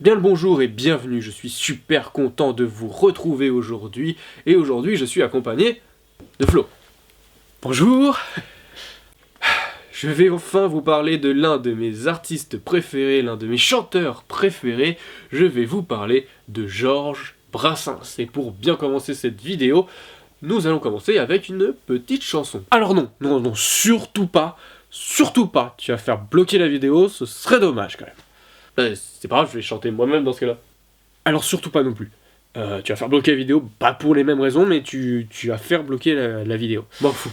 Bien le bonjour et bienvenue, je suis super content de vous retrouver aujourd'hui, et aujourd'hui je suis accompagné de Flo. Bonjour. Je vais enfin vous parler de l'un de mes artistes préférés, l'un de mes chanteurs préférés, je vais vous parler de Georges Brassens. Et pour bien commencer cette vidéo, nous allons commencer avec une petite chanson. Alors non, surtout pas, tu vas faire bloquer la vidéo, ce serait dommage quand même. C'est pas grave, je vais chanter moi-même dans ce cas-là. Alors surtout pas non plus. Tu vas faire bloquer la vidéo, pas pour les mêmes raisons, mais tu vas faire bloquer la vidéo. M'en fous.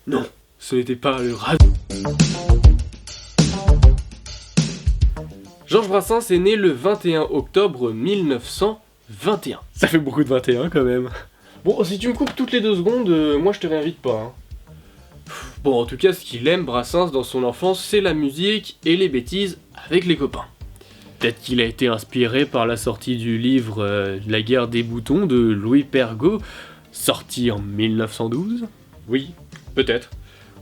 Non, ce n'était pas le radio. Georges Brassens est né le 21 octobre 1921. Ça fait beaucoup de 21 quand même. Bon, si tu me coupes toutes les 2 secondes, moi je te réinvite pas. Hein. Bon, en tout cas, ce qu'il aime, Brassens, dans son enfance, c'est la musique et les bêtises avec les copains. Peut-être qu'il a été inspiré par la sortie du livre La guerre des boutons de Louis Pergaud, sorti en 1912. Oui, peut-être.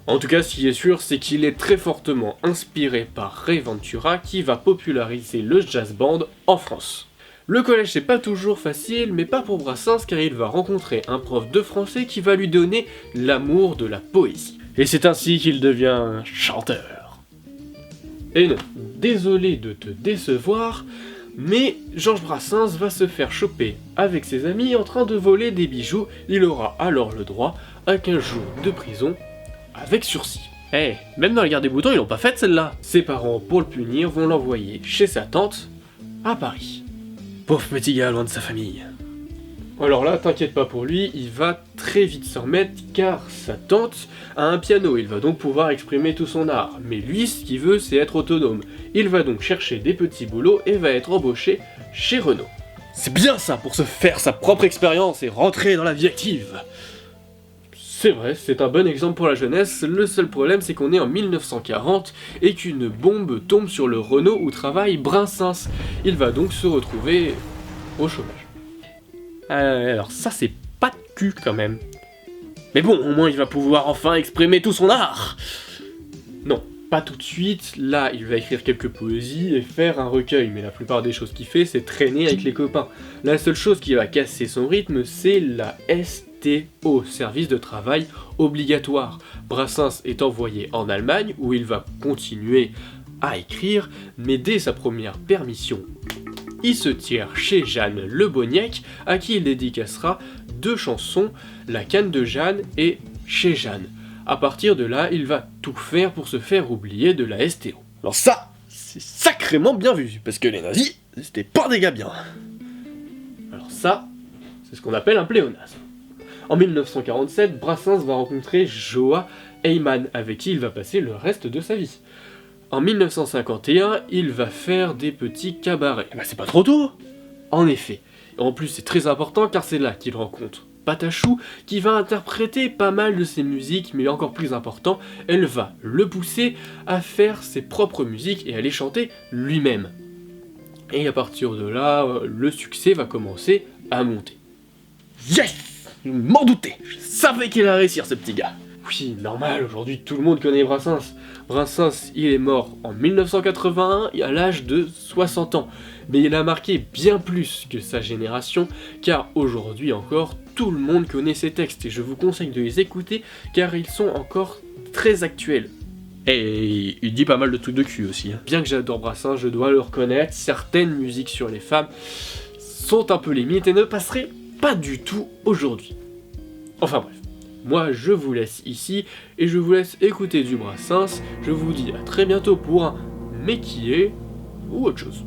En tout cas, ce qui est sûr, c'est qu'il est très fortement inspiré par Ray Ventura, qui va populariser le jazz band en France. Le collège, c'est pas toujours facile, mais pas pour Brassens, car il va rencontrer un prof de français qui va lui donner l'amour de la poésie. Et c'est ainsi qu'il devient un chanteur. Et non, désolé de te décevoir, mais Georges Brassens va se faire choper avec ses amis en train de voler des bijoux. Il aura alors le droit à 15 jours de prison avec sursis. Même dans la guerre des boutons, ils l'ont pas faite celle-là. Ses parents, pour le punir, vont l'envoyer chez sa tante à Paris. Pauvre petit gars loin de sa famille. Alors là, t'inquiète pas pour lui, il va très vite s'en remettre car sa tante a un piano, il va donc pouvoir exprimer tout son art. Mais lui, ce qu'il veut, c'est être autonome. Il va donc chercher des petits boulots et va être embauché chez Renault. C'est bien ça pour se faire sa propre expérience et rentrer dans la vie active. C'est vrai, c'est un bon exemple pour la jeunesse, le seul problème c'est qu'on est en 1940 et qu'une bombe tombe sur le Renault où travaille Brassens. Il va donc se retrouver au chômage. Alors ça c'est pas de cul quand même. Mais bon, au moins il va pouvoir enfin exprimer tout son art. Non, pas tout de suite, là il va écrire quelques poésies et faire un recueil, mais la plupart des choses qu'il fait c'est traîner avec les copains. La seule chose qui va casser son rythme c'est la STO, service de travail obligatoire. Brassens est envoyé en Allemagne où il va continuer à écrire, mais dès sa première permission, il se tire chez Jeanne Le Boniec, à qui il dédicacera 2 chansons, La canne de Jeanne et Chez Jeanne. A partir de là, il va tout faire pour se faire oublier de la STO. Alors ça, c'est sacrément bien vu, parce que les nazis, c'était pas des gars bien. Alors ça, c'est ce qu'on appelle un pléonasme. En 1947, Brassens va rencontrer Joa Heyman, avec qui il va passer le reste de sa vie. En 1951, il va faire des petits cabarets. C'est pas trop tôt. En effet. En plus, c'est très important car c'est là qu'il rencontre Patachou, qui va interpréter pas mal de ses musiques, mais encore plus important, elle va le pousser à faire ses propres musiques et à les chanter lui-même. Et à partir de là, le succès va commencer à monter. Yes! Je m'en doutais! Je savais qu'il allait réussir ce petit gars! Oui, normal, aujourd'hui tout le monde connaît Brassens. Brassens, il est mort en 1981 à l'âge de 60 ans. Mais il a marqué bien plus que sa génération, car aujourd'hui encore, tout le monde connaît ses textes. Et je vous conseille de les écouter, car ils sont encore très actuels. Et il dit pas mal de trucs de cul aussi. Bien que j'adore Brassens, je dois le reconnaître, certaines musiques sur les femmes sont un peu limites et ne passeraient pas du tout aujourd'hui. Enfin bref. Moi, je vous laisse ici, et je vous laisse écouter du Brassens. Je vous dis à très bientôt pour un « mais qui est » ou autre chose.